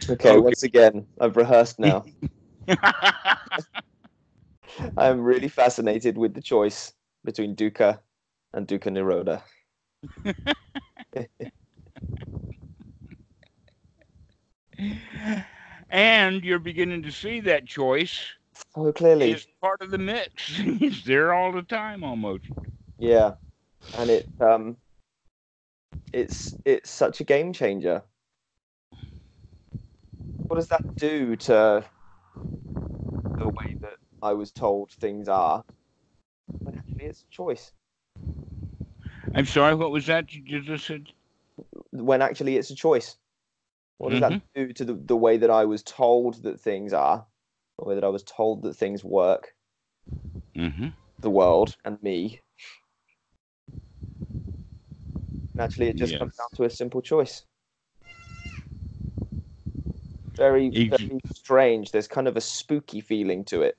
Okay, once again, I've rehearsed now. I'm really fascinated with the choice between dukkha and dukkha nirodha. And you're beginning to see that choice So clearly, is part of the mix. It's there all the time almost. yeah, and it's such a game changer. What does that do to the way that I was told things are? When actually it's a choice. I'm sorry, what was that you just said? When actually it's a choice. What does that Mm-hmm. do to the way that I was told that things are, the way that I was told that things work, Mm-hmm. the world and me? And actually, it just comes down Yes. to a simple choice. Very, Ex- very strange. There's kind of a spooky feeling to it.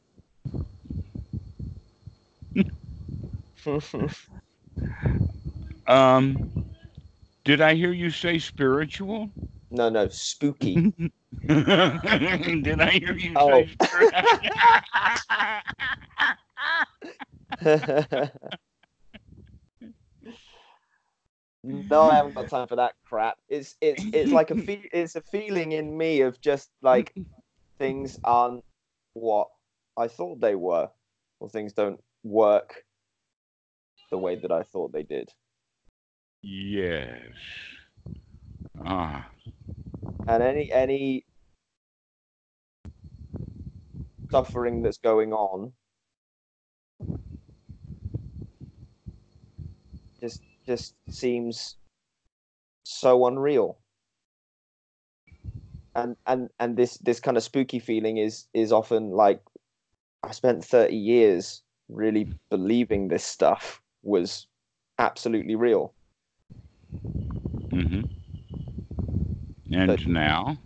um, did I hear you say spiritual? No, no, spooky. Did I hear you Oh. say spiritual? No, I haven't got time for that crap. It's like it's a feeling in me of just like things aren't what I thought they were, or things don't work the way that I thought they did. Yes. Ah. And any suffering that's going on just seems so unreal. And this kind of spooky feeling is often like I spent 30 years really believing this stuff was absolutely real. Mm-hmm. But And now?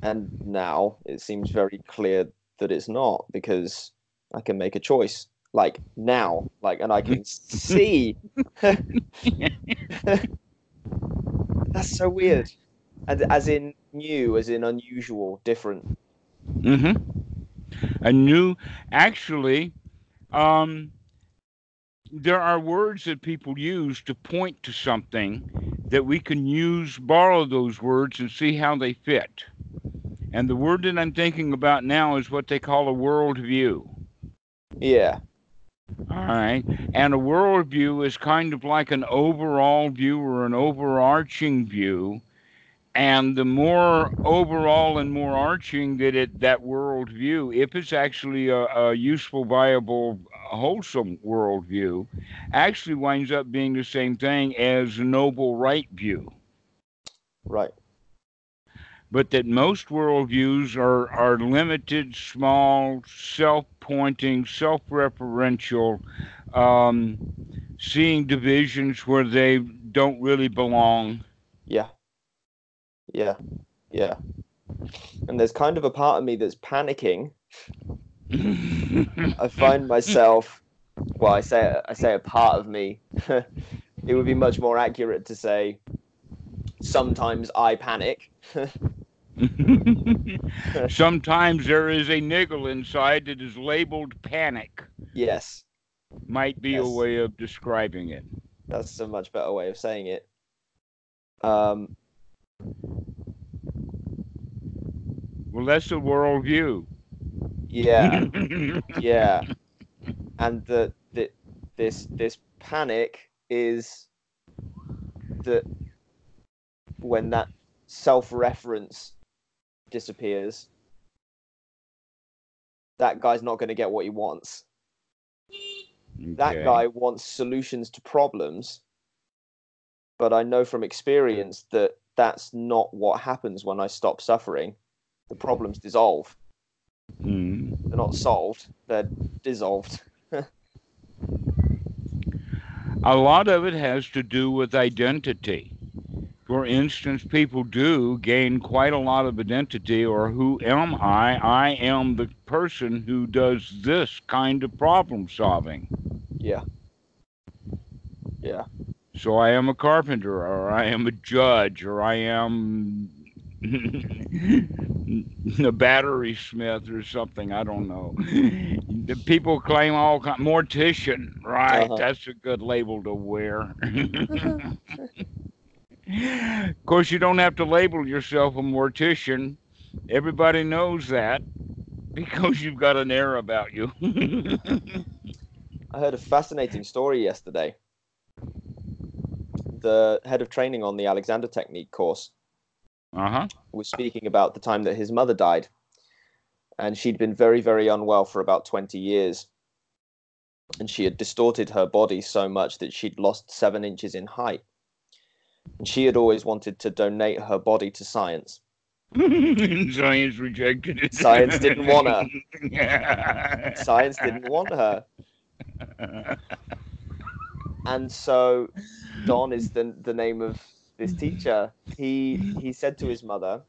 and now it seems very clear that it's not because I can make a choice. Like now, like and I can see that's so weird. And as in new, as in unusual, different. Mm-hmm. A new, actually, um, there are words that people use to point to something that we can use, borrow those words and see how they fit. And the word that I'm thinking about now is what they call a worldview. Yeah, All right. And a worldview is kind of like an overall view or an overarching view. And the more overall and more arching that worldview, if it's actually a useful, viable, wholesome worldview, actually winds up being the same thing as a noble right view. right. But that most worldviews are limited, small, self-pointing, self-referential, um, seeing divisions where they don't really belong. Yeah, yeah, yeah. And there's kind of a part of me that's panicking. I find myself, well, I say a part of me. It would be much more accurate to say sometimes I panic. Sometimes there is a niggle inside that is labeled panic, Yes, might be a yes, way of describing it. that's a much better way of saying it. Um, Well, that's a worldview. yeah, yeah, and the this panic is that when that self-reference disappears, that guy's not going to get what he wants. That Okay. guy wants solutions to problems, but I know from experience that that's not what happens when I stop suffering. The problems dissolve. Mm. They're not solved, they're dissolved. A lot of it has to do with identity. For instance, people do gain quite a lot of identity, or who am I? I am the person who does this kind of problem solving. Yeah, yeah, So I am a carpenter, or I am a judge, or I am The battery smith or something. I don't know. The people claim all kind. Mortician, right? Uh-huh. That's a good label to wear. Of course, you don't have to label yourself a mortician. Everybody knows that because you've got an air about you. I heard a fascinating story yesterday. The head of training on the Alexander Technique course Uh-huh. was speaking about the time that his mother died, and she'd been very, very unwell for about 20 years. And she had distorted her body so much that she'd lost 7 inches in height. And she had always wanted to donate her body to science. Science rejected it. Science didn't want her. Science didn't want her. And so Don is the name of this teacher. He said to his mother,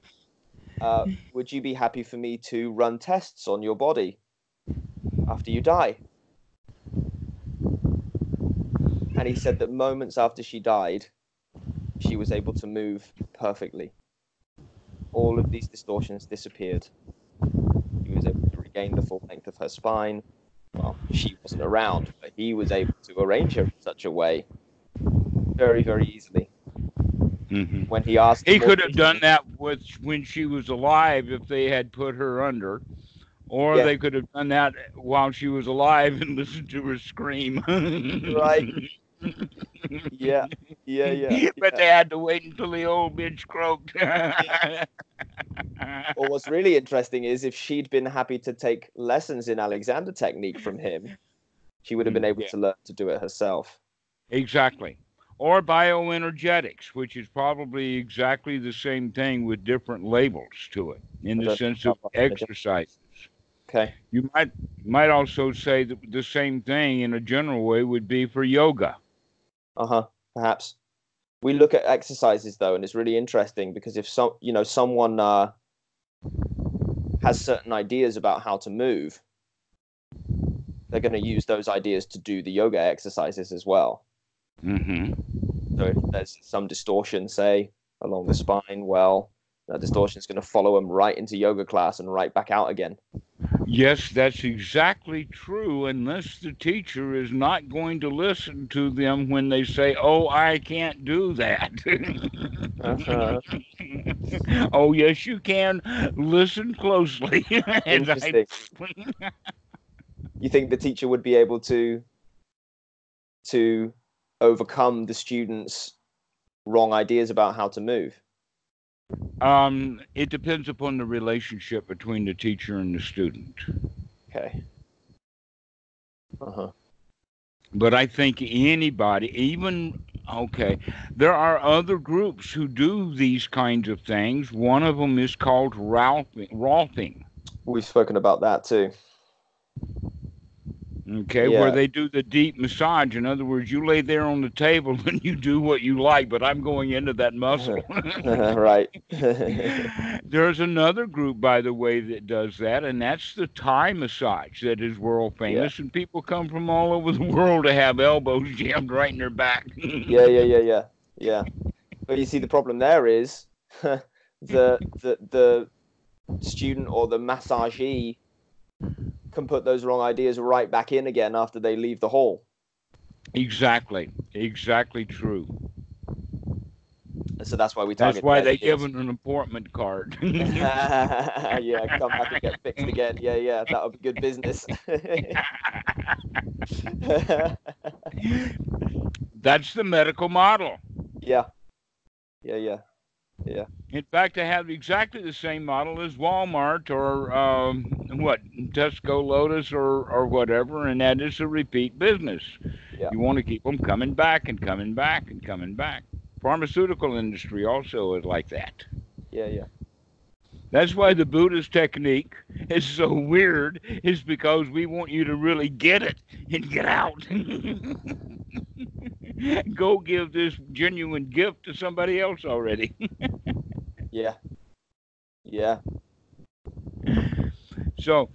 would you be happy for me to run tests on your body after you die? And he said that moments after she died, she was able to move perfectly. All of these distortions disappeared. She was able to regain the full length of her spine. Well, she wasn't around, but he was able to arrange her in such a way very, very easily. Mm-hmm. When he asked, he could have done that with when she was alive if they had put her under, or yeah, they could have done that while she was alive and listened to her scream. right, yeah, But they had to wait until the old bitch croaked. Yeah. Well, what's really interesting is if she'd been happy to take lessons in Alexander Technique from him, she would have been able to learn to do it herself. Exactly. Or bioenergetics, which is probably exactly the same thing with different labels to it in the sense of exercises. Okay. You might also say that the same thing in a general way would be for yoga. Uh-huh. Perhaps. We look at exercises though, and it's really interesting because if someone has certain ideas about how to move, they're going to use those ideas to do the yoga exercises as well. Mm-hmm. So if there's some distortion, say, along the spine, well, that distortion is going to follow them right into yoga class and right back out again. Yes, that's exactly true, unless the teacher is not going to listen to them when they say, oh, I can't do that. Oh, yes, you can. Listen closely. Interesting. You think the teacher would be able to overcome the students' wrong ideas about how to move? It depends upon the relationship between the teacher and the student. Okay. But I think anybody, there are other groups who do these kinds of things. One of them is called Rolfing. We've spoken about that too. Okay, yeah. Where they do the deep massage. In other words, you lay there on the table and you do what you like, but I'm going into that muscle. Right. There's another group, by the way, that does that, and that's the Thai massage that is world famous, and people come from all over the world to have elbows jammed right in their back. Yeah. But you see, the problem there is the student or the massagee can put those wrong ideas right back in again after they leave the hall. Exactly true. So that's why we target. That's why they give them an appointment card. Yeah, come back and get fixed again. Yeah, that'll be good business. That's the medical model. Yeah. In fact, I have exactly the same model as Walmart or Tesco, Lotus, or whatever, and that is a repeat business. Yeah. You want to keep them coming back and coming back and coming back. Pharmaceutical industry also is like that. Yeah. That's why the Buddhist technique is so weird, is because we want you to really get it and get out. Go give this genuine gift to somebody else already. Yeah. So,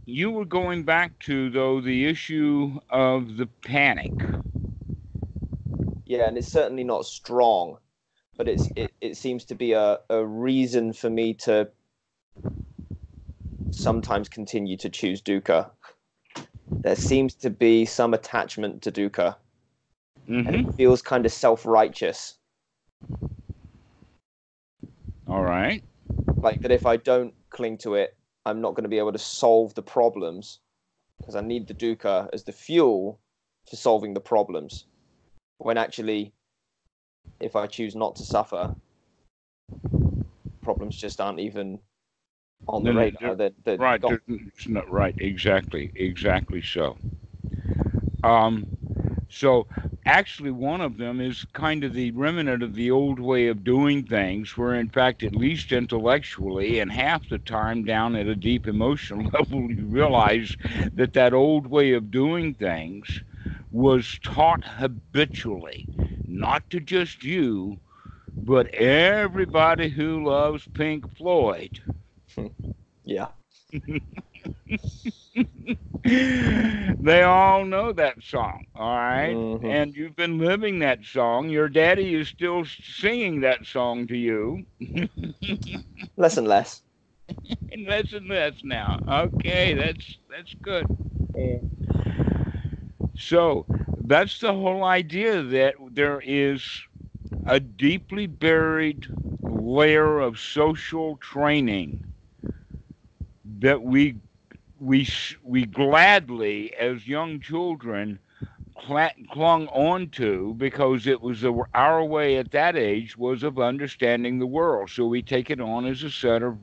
you were going back to, though, the issue of the panic. Yeah, and it's certainly not strong. but it seems to be a reason for me to sometimes continue to choose dukkha. There seems to be some attachment to dukkha, and it feels kind of self-righteous. All right. Like that if I don't cling to it, I'm not going to be able to solve the problems, because I need the dukkha as the fuel for solving the problems. When actually, if I choose not to suffer, problems just aren't even on the radar. Right. It's not right. Exactly so. So actually one of them is kind of the remnant of the old way of doing things, where in fact, at least intellectually and half the time down at a deep emotional level, you realize that that old way of doing things was taught habitually, not to just you, but everybody who loves Pink Floyd. Yeah. They all know that song, all right? Mm-hmm. And you've been living that song. Your daddy is still singing that song to you. Less and less. And less now. Okay, that's good. So that's the whole idea, that there is a deeply buried layer of social training that we gladly, as young children, clung on to, because it was our way at that age was of understanding the world. So we take it on as a set of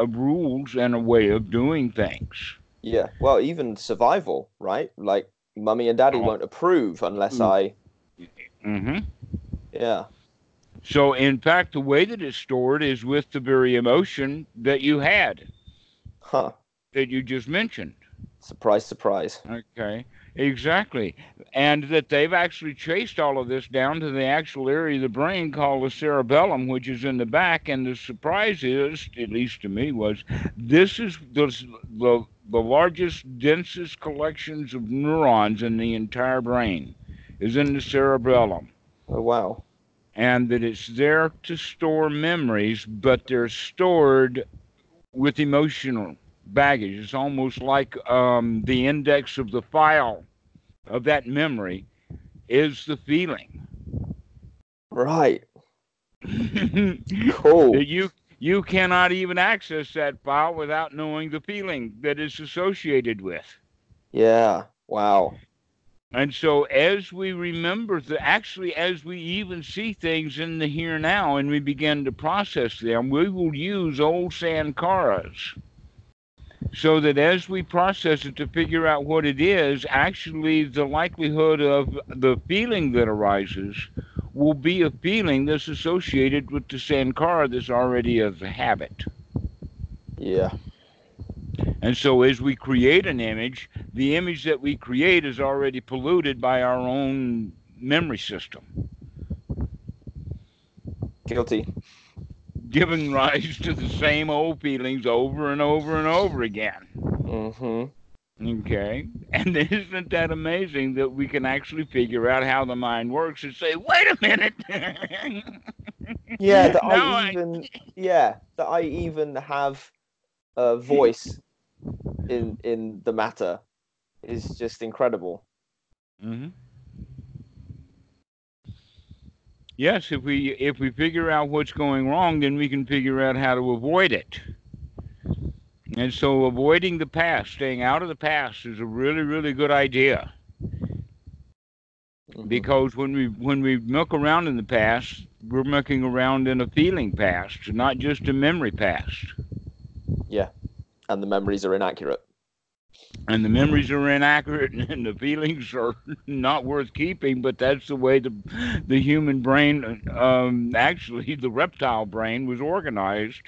rules and a way of doing things. Yeah. Well, even survival, right? Like mummy and daddy won't approve unless I. Mm-hmm. Yeah. So in fact, the way that it's stored is with the very emotion that you had, Huh. that you just mentioned. Surprise, surprise. Okay, exactly. And that they've actually chased all of this down to the actual area of the brain called the cerebellum, which is in the back. And the surprise is, at least to me, was this is the largest, densest collections of neurons in the entire brain is in the cerebellum. Oh, wow. And that it's there to store memories, but they're stored with emotional baggage. It's almost like the index of the file of that memory is the feeling. Right. Cool. That you cannot even access that file without knowing the feeling that is associated with. Yeah. Wow. And so as we remember, actually, as we even see things in the here now and we begin to process them, we will use old sankaras, so that as we process it to figure out what it is, actually the likelihood of the feeling that arises will be a feeling that's associated with the sankara that's already of the habit. Yeah. And so as we create an image, the image that we create is already polluted by our own memory system, Guilty. giving rise to the same old feelings over and over and over again. Mm-hmm. Okay. And isn't that amazing that we can actually figure out how the mind works and say, wait a minute. Yeah, that I even have a voice in the matter is just incredible. Mm-hmm. Yes, if we figure out what's going wrong, then we can figure out how to avoid it. And so avoiding the past, staying out of the past, is a really, really good idea. Mm-hmm. Because when we muck around in the past, we're mucking around in a feeling past, not just a memory past. Yeah, and the memories are inaccurate. And the memories are inaccurate, and the feelings are not worth keeping. But that's the way the human brain, actually the reptile brain, was organized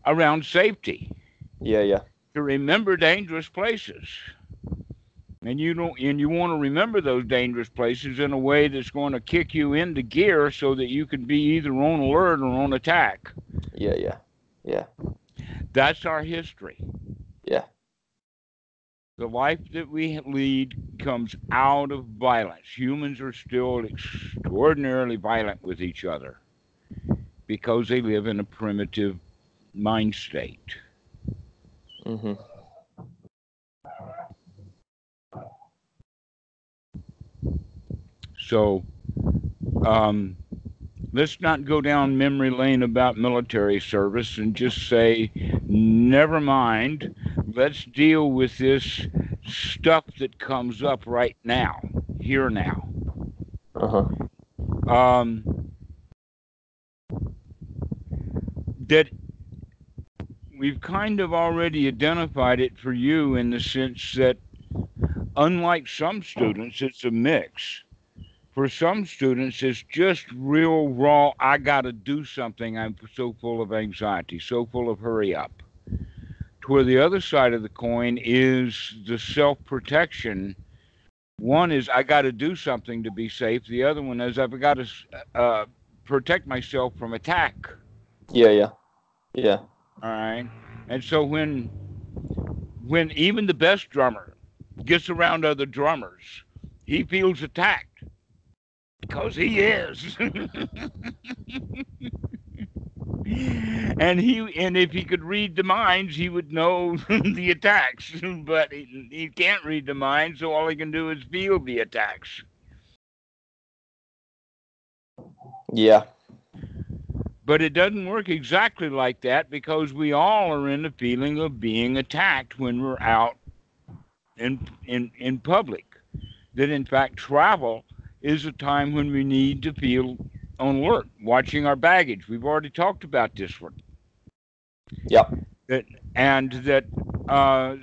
around safety. Yeah. To remember dangerous places. And you want to remember those dangerous places in a way that's going to kick you into gear so that you can be either on alert or on attack. Yeah. That's our history. Yeah. The life that we lead comes out of violence. Humans are still extraordinarily violent with each other. because they live in a primitive mind state. Mm-hmm. So let's not go down memory lane about military service and just say, never mind, let's deal with this stuff that comes up right now, here now. That we've kind of already identified it for you in the sense that, unlike some students, it's a mix. For some students, it's just real raw, I got to do something. I'm so full of anxiety, so full of hurry up. To where the other side of the coin is the self-protection. One is, I got to do something to be safe. The other one is, I've got to protect myself from attack. Yeah. All right. And so when even the best drummer gets around other drummers, he feels attacked because he is. and if he could read the minds, he would know the attacks. But he can't read the minds, so all he can do is feel the attacks. Yeah. But it doesn't work exactly like that, because we all are in the feeling of being attacked when we're out in public. That in fact, travel is a time when we need to feel on alert, watching our baggage. We've already talked about this one. Yep.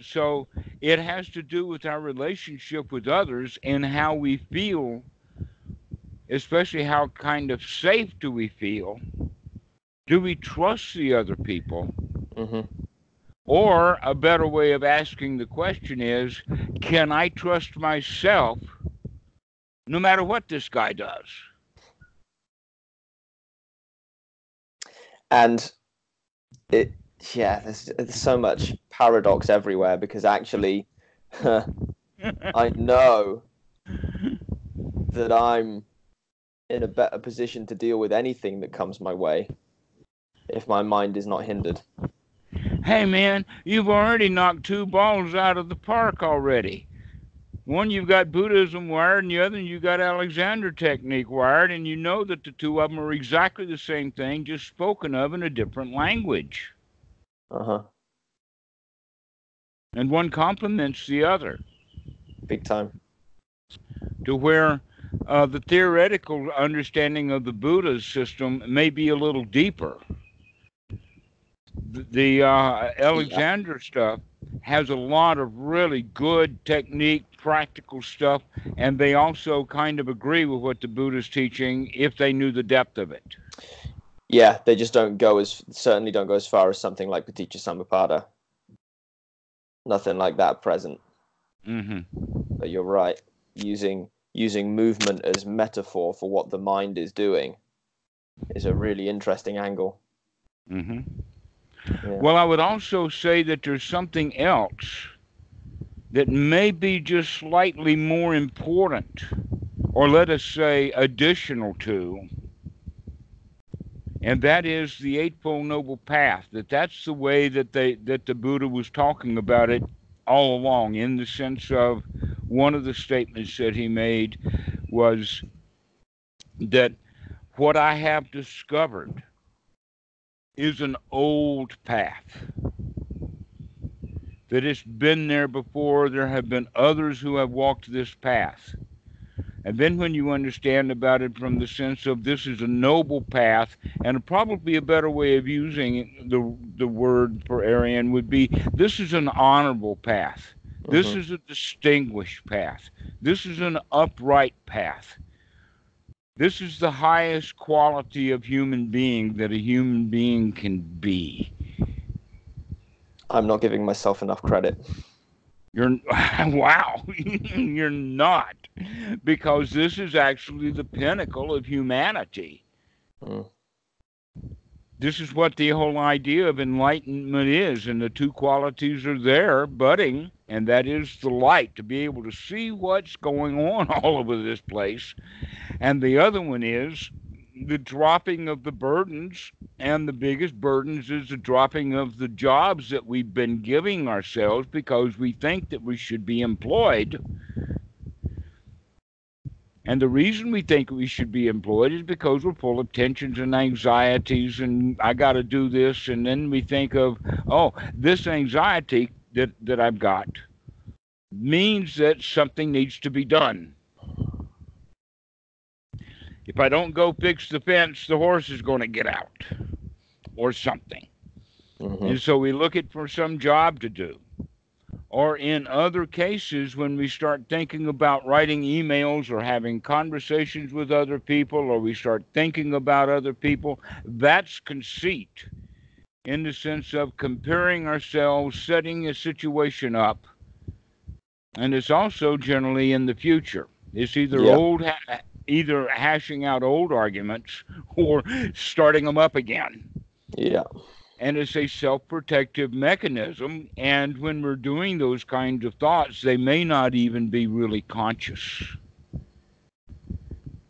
So it has to do with our relationship with others and how we feel, especially how kind of safe do we feel. Do we trust the other people? Mm-hmm. Or a better way of asking the question is, can I trust myself no matter what this guy does? And there's so much paradox everywhere, because actually I know that I'm in a better position to deal with anything that comes my way if my mind is not hindered. Hey man, you've already knocked 2 balls out of the park already. One, you've got Buddhism wired, and the other, you got Alexander technique wired, and you know that the two of them are exactly the same thing, just spoken of in a different language. And one complements the other. Big time. To where the theoretical understanding of the Buddha's system may be a little deeper. The Alexander stuff has a lot of really good technique, practical stuff, and they also kind of agree with what the Buddha's teaching if they knew the depth of it. Yeah, they just certainly don't go as far as something like Paticca Nothing like that present. Mm-hmm. But you're right. Using movement as metaphor for what the mind is doing is a really interesting angle. Mm-hmm. Yeah. Well, I would also say that there's something else that may be just slightly more important, or let us say additional to, and that is the Eightfold Noble Path. That's the way that the Buddha was talking about it all along, in the sense of one of the statements that he made was that what I have discovered is an old path. That it's been there before. There have been others who have walked this path. And then when you understand about it from the sense of this is a noble path, and probably a better way of using the word for Arian would be, this is an honorable path. This is a distinguished path. This is an upright path. This is the highest quality of human being that a human being can be. I'm not giving myself enough credit. Wow, you're not, because this is actually the pinnacle of humanity. This is what the whole idea of enlightenment is, and the two qualities are there budding, and that is the light, to be able to see what's going on all over this place, and the other one is the dropping of the burdens, and the biggest burdens is the dropping of the jobs that we've been giving ourselves because we think that we should be employed. And the reason we think we should be employed is because we're full of tensions and anxieties, and I got to do this. And then we think of, oh, this anxiety that I've got means that something needs to be done. If I don't go fix the fence, the horse is going to get out or something. Mm-hmm. And so we look at for some job to do. Or in other cases, when we start thinking about writing emails or having conversations with other people, or we start thinking about other people, that's conceit in the sense of comparing ourselves, setting a situation up. And it's also generally in the future. It's either either hashing out old arguments or starting them up again. Yeah. And it's a self-protective mechanism. And when we're doing those kinds of thoughts, they may not even be really conscious.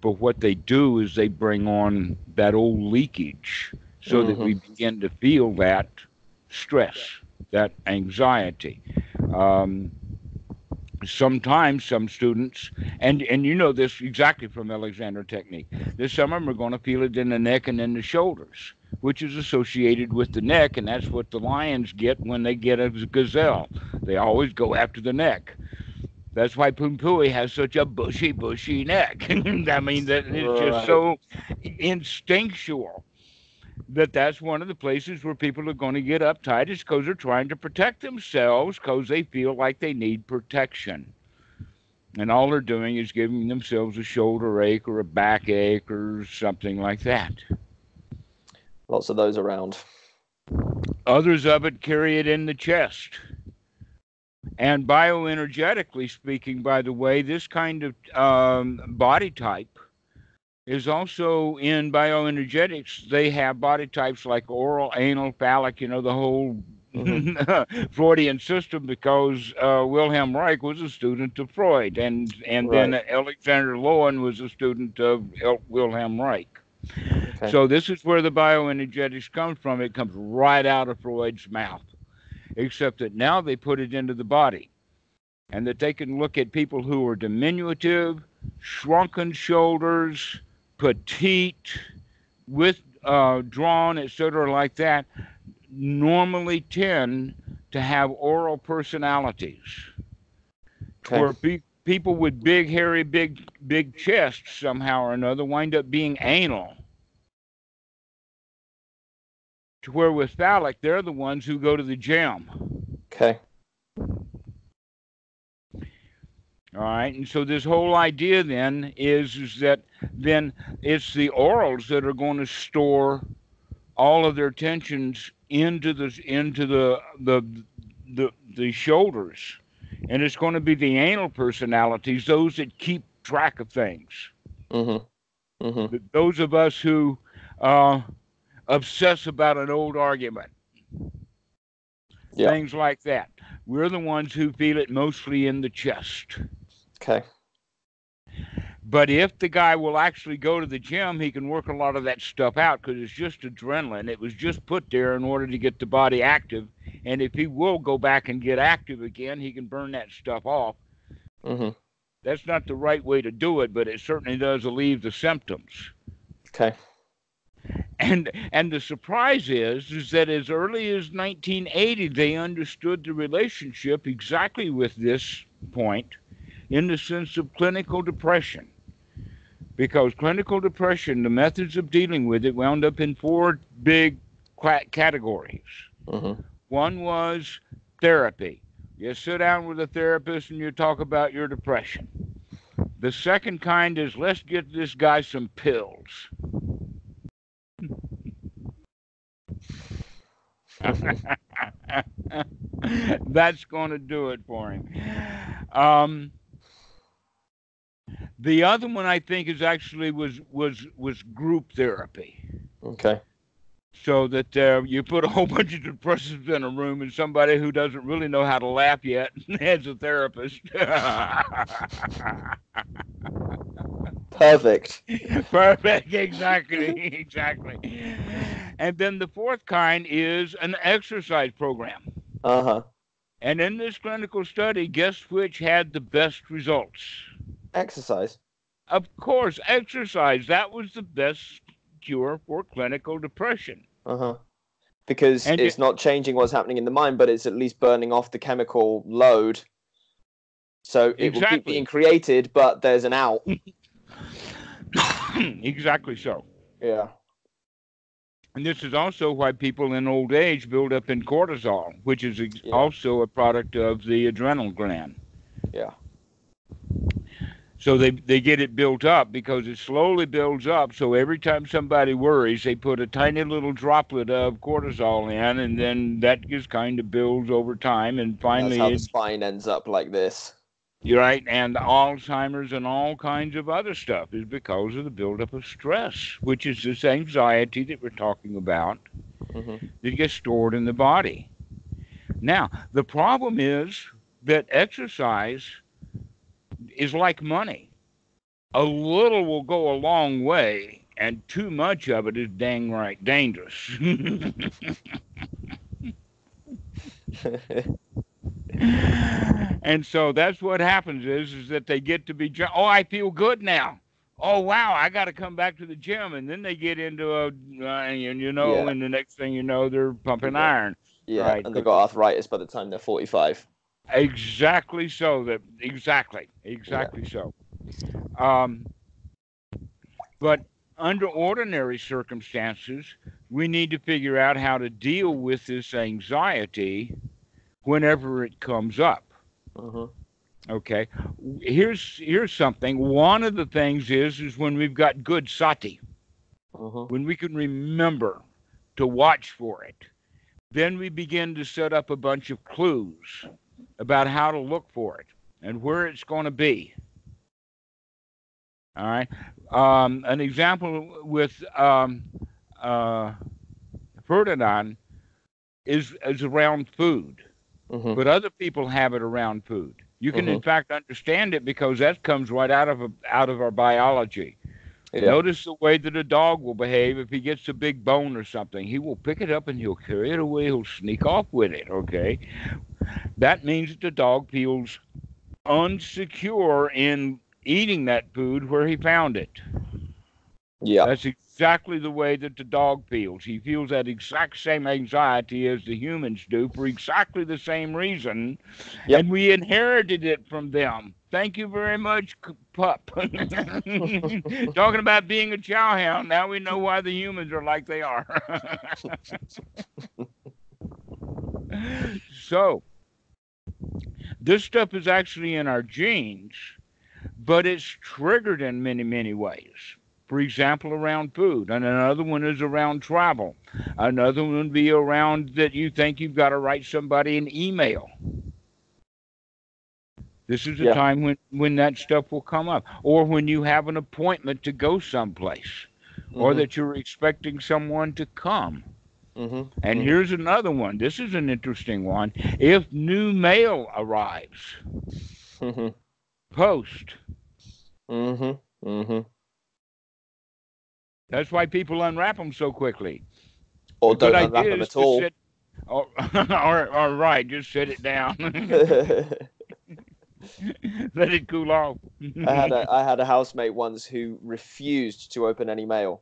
But what they do is they bring on that old leakage so that we begin to feel that stress, that anxiety. Sometimes some students, and you know this exactly from Alexander Technique, some of them are going to feel it in the neck and in the shoulders, which is associated with the neck, and that's what the lions get when they get a gazelle. They always go after the neck. That's why Pumpui has such a bushy neck. I mean, that it's just so instinctual that's one of the places where people are going to get uptight is because they're trying to protect themselves because they feel like they need protection. And all they're doing is giving themselves a shoulder ache or a back ache or something like that. Lots of those around. Others of it carry it in the chest. And bioenergetically speaking, by the way, this kind of body type is also in bioenergetics. They have body types like oral, anal, phallic, the whole Freudian system, because Wilhelm Reich was a student of Freud, and then Alexander Lowen was a student of Wilhelm Reich. Okay. So this is where the bioenergetics comes from. It comes right out of Freud's mouth, except that now they put it into the body, and that they can look at people who are diminutive, shrunken shoulders, petite, with drawn, etc., like that, normally tend to have oral personalities. Okay. Where people with big, hairy, big chests somehow or another wind up being anal. To where with phallic, they're the ones who go to the gym. Okay. All right, and so this whole idea then is that then it's the orals that are going to store all of their tensions into the shoulders, and it's going to be the anal personalities, those that keep track of things. Those of us who obsess about an old argument, things like that. We're the ones who feel it mostly in the chest. Okay. But if the guy will actually go to the gym, he can work a lot of that stuff out because it's just adrenaline. It was just put there in order to get the body active. And if he will go back and get active again, he can burn that stuff off. That's not the right way to do it, but it certainly does alleviate the symptoms. Okay. And the surprise is that as early as 1980, they understood the relationship exactly with this point in the sense of clinical depression. Because clinical depression, the methods of dealing with it wound up in 4 big categories. One was therapy. You sit down with a therapist and you talk about your depression. The second kind is, let's get this guy some pills. That's going to do it for him. The other one I think is actually was group therapy. Okay. So that you put a whole bunch of depressives in a room and somebody who doesn't really know how to laugh yet as a therapist. Perfect. Perfect. Exactly. Exactly. And then the fourth kind is an exercise program. Uh-huh. And in this clinical study, guess which had the best results? Exercise. Of course, exercise. That was the best cure for clinical depression. Uh-huh. Because And it's not changing what's happening in the mind, but it's at least burning off the chemical load. So it will keep being exactly. created, but there's an out. Exactly so. Yeah. And this is also why people in old age build up in cortisol, which is Yeah. also a product of the adrenal gland. Yeah. So they get it built up because it slowly builds up. So every time somebody worries, they put a tiny little droplet of cortisol in, and then that just kind of builds over time. And And that's how finally, the spine ends up like this. you're right. And Alzheimer's and all kinds of other stuff is because of the buildup of stress, which is this anxiety that we're talking about Mm-hmm. that gets stored in the body. Now, the problem is that exercise is like money. A little will go a long way, and too much of it is dang right dangerous. And so that's what happens is that they get to be, oh, I feel good now. Oh, wow, I got to come back to the gym. And then they get into Yeah. and the next thing you know, they're pumping Yeah. iron. Yeah. Right. And they got arthritis by the time they're 45. Exactly so. Exactly. Yeah. Exactly so. Um, But under ordinary circumstances, we need to figure out how to deal with this anxiety whenever it comes up. Mm-hmm. Okay. Here's something. One of the things is when we've got good sati, Mm-hmm. when we can remember to watch for it, then we begin to set up a bunch of clues about how to look for it and where it's going to be. All right. An example with uh, Ferdinand is around food, Mm-hmm. but other people have it around food. You can, in Mm-hmm. fact, understand it because that comes right out of our biology. Yeah. Notice the way that a dog will behave if he gets a big bone or something. He will pick it up and he'll carry it away. He'll sneak off with it. Okay, that means that the dog feels unsecure in eating that food where he found it. Yeah. That's exactly the way that the dog feels. He feels that exact same anxiety as the humans do for exactly the same reason. Yep. And we inherited it from them. Thank you very much, pup. Talking about being a chowhound, now we know why the humans are like they are. So, this stuff is actually in our genes, but it's triggered in many, many ways. For example, around food, and another one is around travel. Another one would be around that you think you've got to write somebody an email. This is a Yeah. time when that stuff will come up, or when you have an appointment to go someplace, or Mm-hmm. that you're expecting someone to come. Mm-hmm. And Mm-hmm. here's another one. This is an interesting one. If new mail arrives, Mm-hmm. post. Mm-hmm. Mm-hmm. That's why people unwrap them so quickly. Or A good don't unwrap idea them is at to all. sit, or right, just sit it down. Let it cool off. I had a housemate once who refused to open any mail,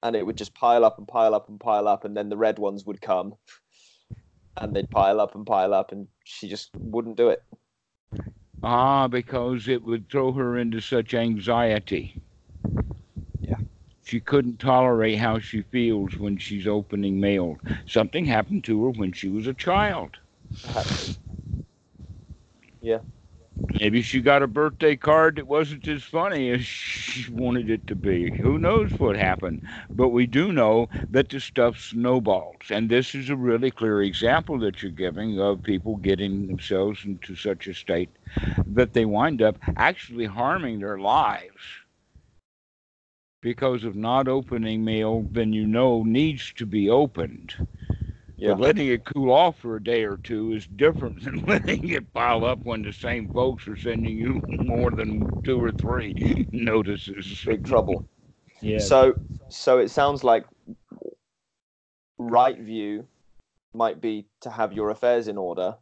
and it would just pile up and pile up and pile up, and then the red ones would come, and they'd pile up, and she just wouldn't do it. Because it would throw her into such anxiety. Yeah. She couldn't tolerate how she feels when she's opening mail. Something happened to her when she was a child. Perhaps. Yeah. Maybe she got a birthday card that wasn't as funny as she wanted it to be. Who knows what happened? But we do know that the stuff snowballs. And this is a really clear example that you're giving of people getting themselves into such a state that they wind up actually harming their lives because of not opening mail then needs to be opened. But Yeah. letting it cool off for a day or two is different than letting it pile up when the same folks are sending you more than two or three notices. Big trouble. Yes. So it sounds like right view might be to have your affairs in order.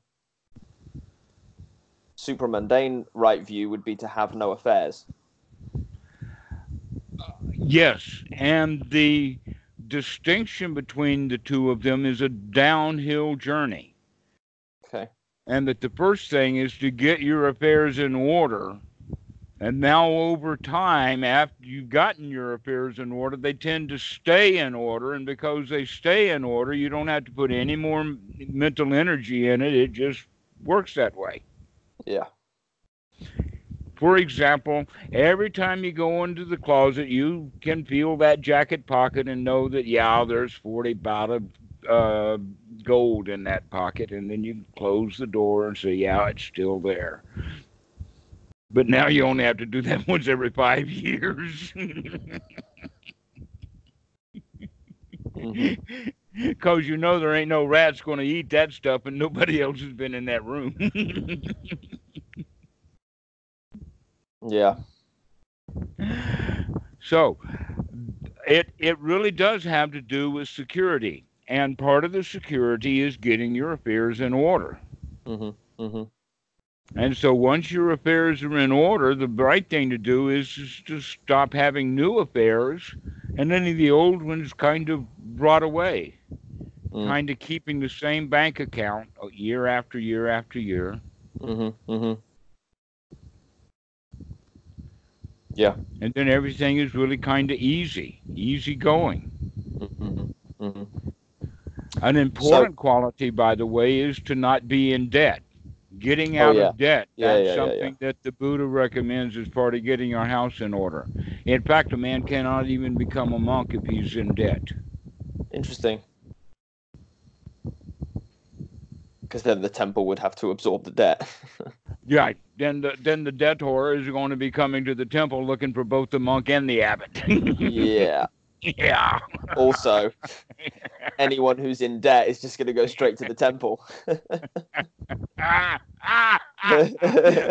Supramundane right view would be to have no affairs. Yes, and the distinction between the two of them is a downhill journey. Okay. And that the first thing is to get your affairs in order. And now, over time, after you've gotten your affairs in order, they tend to stay in order. And because they stay in order, you don't have to put any more mental energy in it. It just works that way. Yeah. For example, every time you go into the closet, you can feel that jacket pocket and know that, yeah, there's 40 baht of gold in that pocket. And then you close the door and say, yeah, it's still there. But now you only have to do that once every 5 years. Because you know there ain't no rats going to eat that stuff and nobody else has been in that room. Yeah. So it really does have to do with security. And part of the security is getting your affairs in order. And so once your affairs are in order, the right thing to do is to stop having new affairs and any of the old ones kind of brought away. Kind of keeping the same bank account year after year after year. Yeah. And then everything is really kind of easy going. An important quality, by the way, is to not be in debt. Getting out of debt, that's something that the Buddha recommends as part of getting our house in order. In fact, a man cannot even become a monk if he's in debt. Interesting. Because then the temple would have to absorb the debt. Yeah, then the debtor is going to be coming to the temple looking for both the monk and the abbot. Yeah. Yeah. Also, anyone who's in debt is just going to go straight to the temple.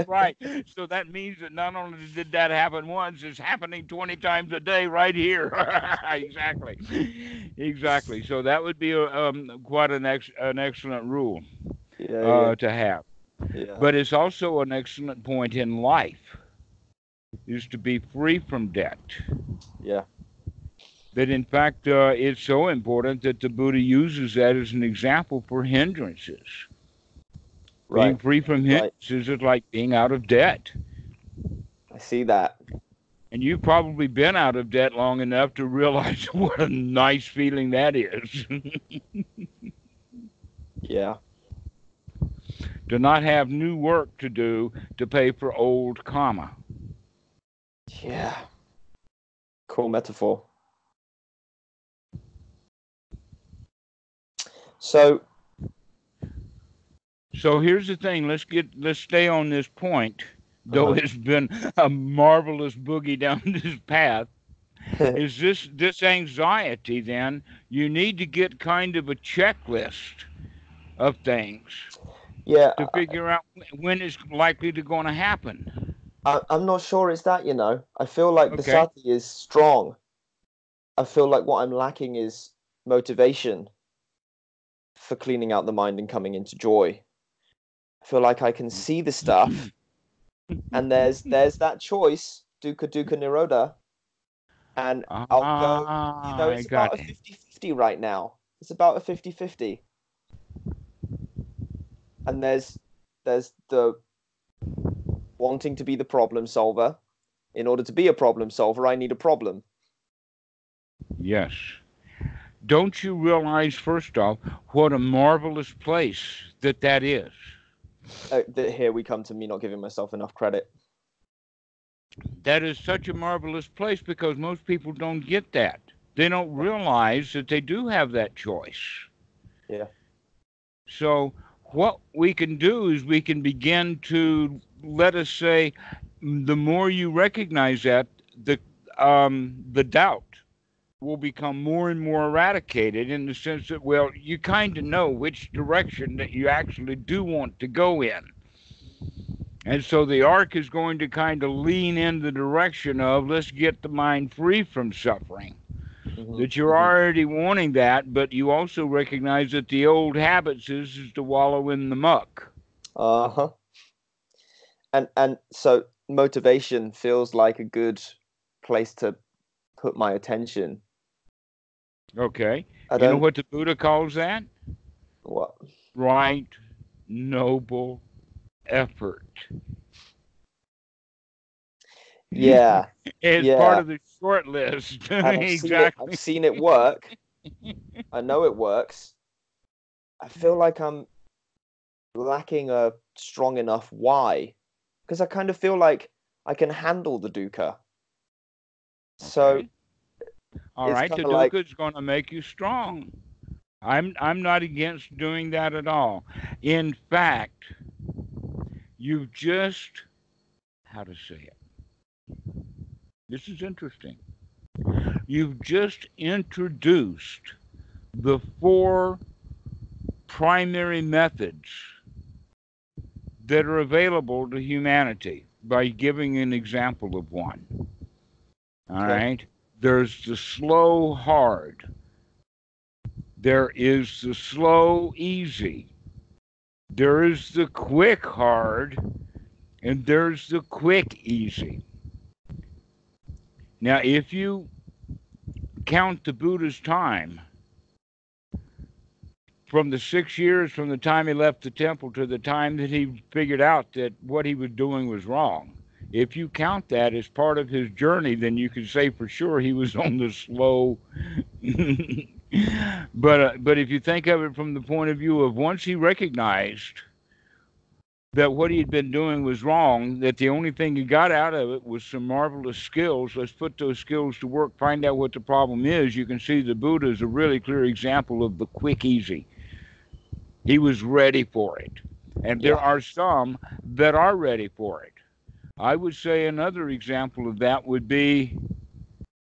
Right. So that means that not only did that happen once, it's happening 20 times a day right here. Exactly. Exactly. So that would be quite an excellent rule to have. Yeah. But it's also an excellent point in life is to be free from debt. Yeah. That in fact it's so important that the Buddha uses that as an example for hindrances. Right. Being free from hindrances is like being out of debt. I see that. And you've probably been out of debt long enough to realize what a nice feeling that is. Yeah. To not have new work to do to pay for old karma. Yeah. Cool metaphor. So here's the thing. Let's stay on this point, though it's been a marvelous boogie down this path. Is this anxiety? Then you need to get kind of a checklist of things. Yeah. To figure out when it's likely to going to happen. I'm not sure it's that. I feel like the sati is strong. I feel like what I'm lacking is motivation for cleaning out the mind and coming into joy. I feel like I can see the stuff, and there's that choice, dukkha dukkha nirodha, and I'll go. It's about a 50-50 right now. It's about a 50-50, and there's the wanting to be the problem solver. In order to be a problem solver, I need a problem. Yes. Don't you realize, first off, what a marvelous place that is? Here we come to me not giving myself enough credit. That is such a marvelous place because most people don't get that. They don't realize that they do have that choice. Yeah. So what we can do is we can begin to, let us say, the more you recognize that, the doubt will become more and more eradicated in the sense that, well, you kind of know which direction that you actually do want to go in. And so the arc is going to kind of lean in the direction of let's get the mind free from suffering. That you're already wanting that, but you also recognize that the old habits is to wallow in the muck. Uh-huh. And so motivation feels like a good place to put my attention. Okay. You know what the Buddha calls that? What? Right, noble effort. Yeah. It's part of the short list. Exactly. I've seen it work. I know it works. I feel like I'm lacking a strong enough why, because I kind of feel like I can handle the dukkha. So, all right, the dukkha is going to make you strong. I'm not against doing that at all. In fact, you've just, how to say it? This is interesting. You've just introduced the 4 primary methods that are available to humanity by giving an example of one. All right? There's the slow hard. There is the slow easy. There is the quick hard. And there's the quick easy. Now, if you count the Buddha's time, from the 6 years from the time he left the temple to the time that he figured out that what he was doing was wrong, if you count that as part of his journey, then you can say for sure he was on the slow. But if you think of it from the point of view of once he recognized that what he had been doing was wrong, that the only thing he got out of it was some marvelous skills. Let's put those skills to work, find out what the problem is. You can see the Buddha is a really clear example of the quick easy. He was ready for it. And there are some that are ready for it. I would say another example of that would be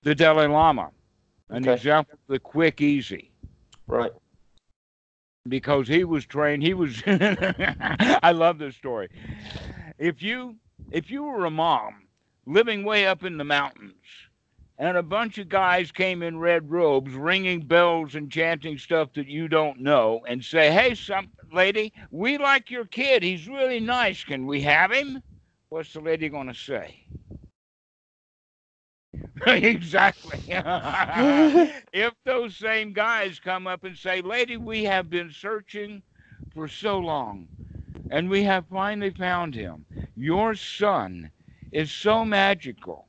the Dalai Lama, an example of the quick easy. Right. Because he was trained, I love this story. If you were a mom living way up in the mountains and a bunch of guys came in red robes ringing bells and chanting stuff that you don't know and say, hey, some lady, we like your kid. He's really nice. Can we have him? What's the lady going to say? Exactly. If those same guys come up and say, lady, we have been searching for so long and we have finally found him. Your son is so magical.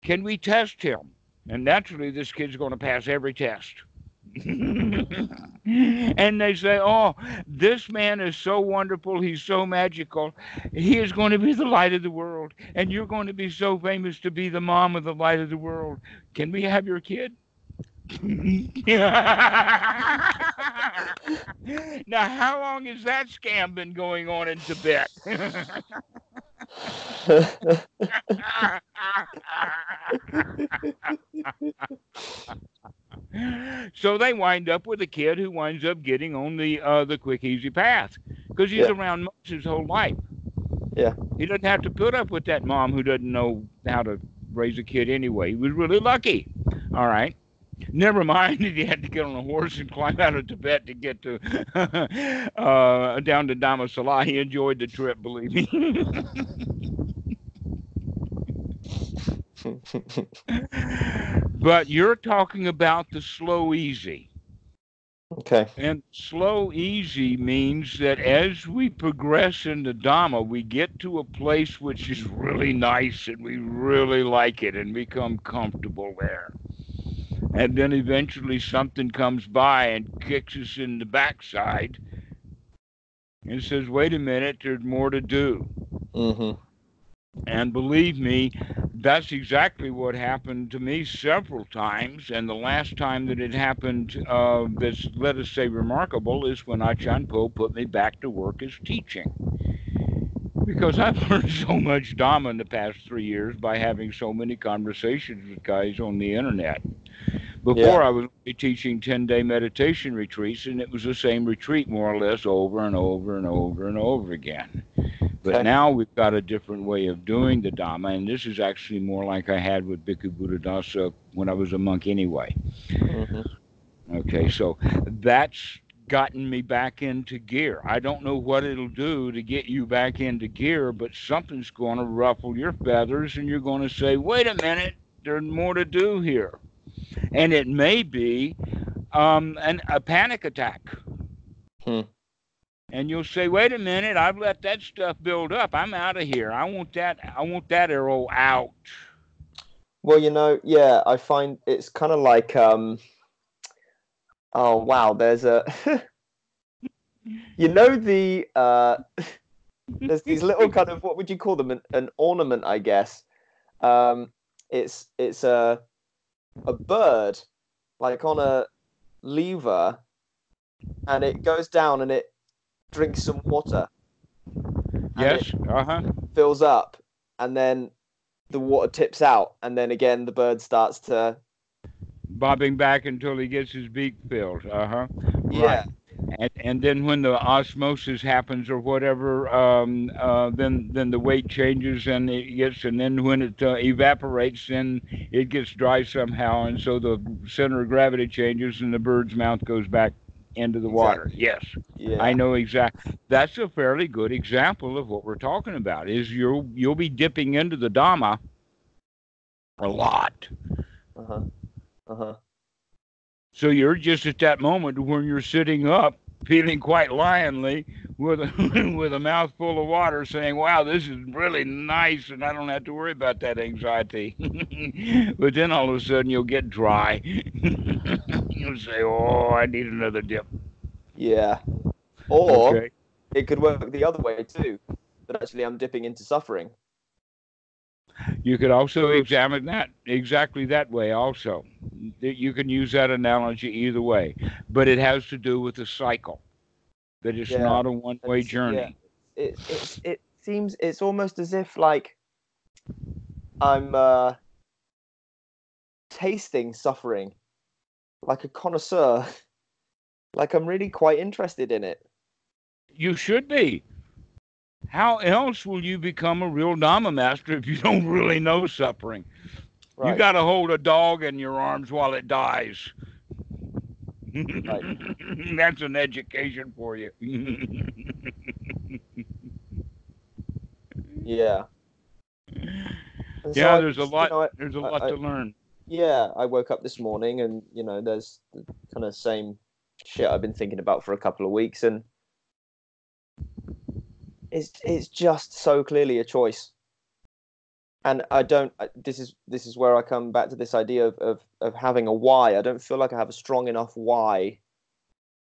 Can we test him? And naturally, this kid's going to pass every test. And they say, oh, this man is so wonderful. He's so magical. He is going to be the light of the world. And you're going to be so famous to be the mom of the light of the world. Can we have your kid? Now, how long has that scam been going on in Tibet? So they wind up with a kid who winds up getting on the quick, easy path because he's around monks his whole life. Yeah. He doesn't have to put up with that mom who doesn't know how to raise a kid anyway. He was really lucky. All right. Never mind that he had to get on a horse and climb out of Tibet to get to down to Dhammarato. He enjoyed the trip, believe me. But you're talking about the slow easy. Okay. And slow easy means that as we progress into Dhamma, we get to a place which is really nice and we really like it and become comfortable there. And then eventually something comes by and kicks us in the backside and says, wait a minute, there's more to do. Mm-hmm. And believe me, that's exactly what happened to me several times. And the last time that it happened that's, let us say, remarkable is when Ajahn Po put me back to work as teaching. Because I've learned so much Dhamma in the past 3 years by having so many conversations with guys on the internet. Before I was teaching 10-day meditation retreats, and it was the same retreat more or less over and over and over and over again. But Okay. now we've got a different way of doing the Dhamma, and this is actually more like I had with Bhikkhu Buddhadasa when I was a monk anyway. Mm-hmm. Okay, so that's gotten me back into gear. I don't know what it'll do to get you back into gear, but something's going to ruffle your feathers, and you're going to say, wait a minute, there's more to do here. And it may be a panic attack. And you'll say, wait a minute, I've let that stuff build up. I'm out of here. I want that arrow out. Well, yeah, I find it's kind of like, oh, wow, there's a, there's these little kind of, what would you call them? An ornament, I guess. It's a bird, like on a lever, and it goes down and it drinks some water. Yes, fills up, and then the water tips out, and then again the bird starts to bobbing back until he gets his beak filled. Yeah. Right. And then when the osmosis happens or whatever, then the weight changes and then when it evaporates, then it gets dry somehow, and so the center of gravity changes and the bird's mouth goes back into the water. Yes. Yeah. I know exactly. That's a fairly good example of what we're talking about. Is you'll be dipping into the Dhamma a lot. So you're just at that moment when you're sitting up, feeling quite lionly, with a mouthful of water, saying, "Wow, this is really nice, and I don't have to worry about that anxiety." But then all of a sudden you'll get dry. You'll say, "Oh, I need another dip." Yeah. Or it could work the other way too. That actually I'm dipping into suffering. You could also examine that exactly that way also. You can use that analogy either way, but it has to do with the cycle, that it's not a one-way journey. Yeah. It seems, it's almost as if like I'm tasting suffering like a connoisseur. Like I'm really quite interested in it. You should be. How else will you become a real Dhamma master if you don't really know suffering? Right. You got to hold a dog in your arms while it dies. Right. That's an education for you. Yeah. Yeah, there's a lot. There's a lot to learn. Yeah, I woke up this morning, and there's the kind of same shit I've been thinking about for a couple of weeks, and it's just so clearly a choice. And this is where I come back to this idea of having a why. I don't feel like I have a strong enough why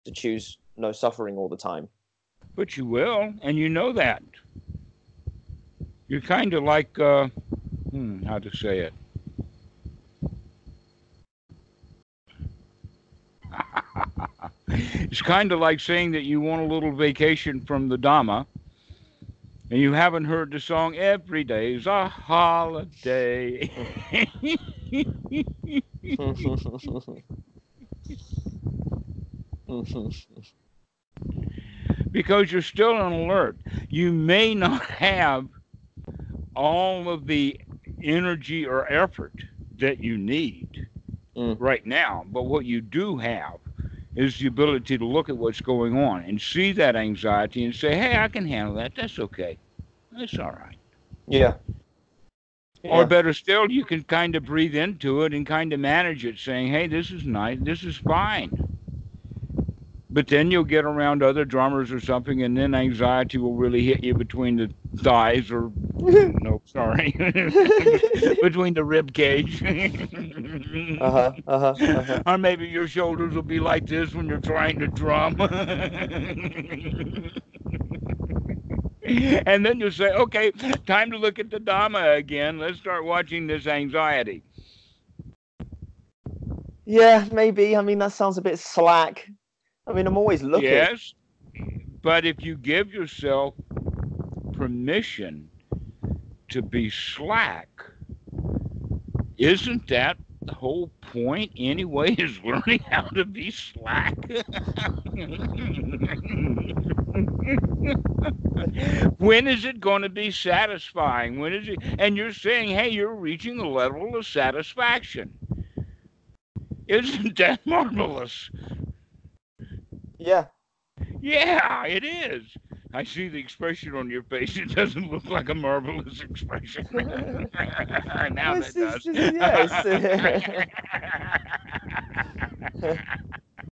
to choose no suffering all the time. But you will, and you know that. You're kind of like, how to say it? It's kind of like saying that you want a little vacation from the Dhamma, and you haven't heard the song "Every Day's a Holiday." Because you're still on alert. You may not have all of the energy or effort that you need right now, but what you do have is the ability to look at what's going on and see that anxiety and say, hey, I can handle that. That's okay. That's all right. Yeah. Or better still, you can kind of breathe into it and kind of manage it, saying, hey, this is nice. This is fine. But then you'll get around other drummers or something, and then anxiety will really hit you between the thighs or, no, sorry, between the rib cage. Or maybe your shoulders will be like this when you're trying to drum. And then you'll say, okay, time to look at the Dhamma again. Let's start watching this anxiety. Yeah, maybe. I mean, that sounds a bit slack. I mean, I'm always looking. Yes, but if you give yourself permission to be slack, isn't that the whole point anyway is learning how to be slack? When is it going to be satisfying? When is it? And you're saying, hey, you're reaching a level of satisfaction. Isn't that marvelous? Yeah. Yeah, it is. I see the expression on your face. It doesn't look like a marvelous expression. Now Well, that does. yeah,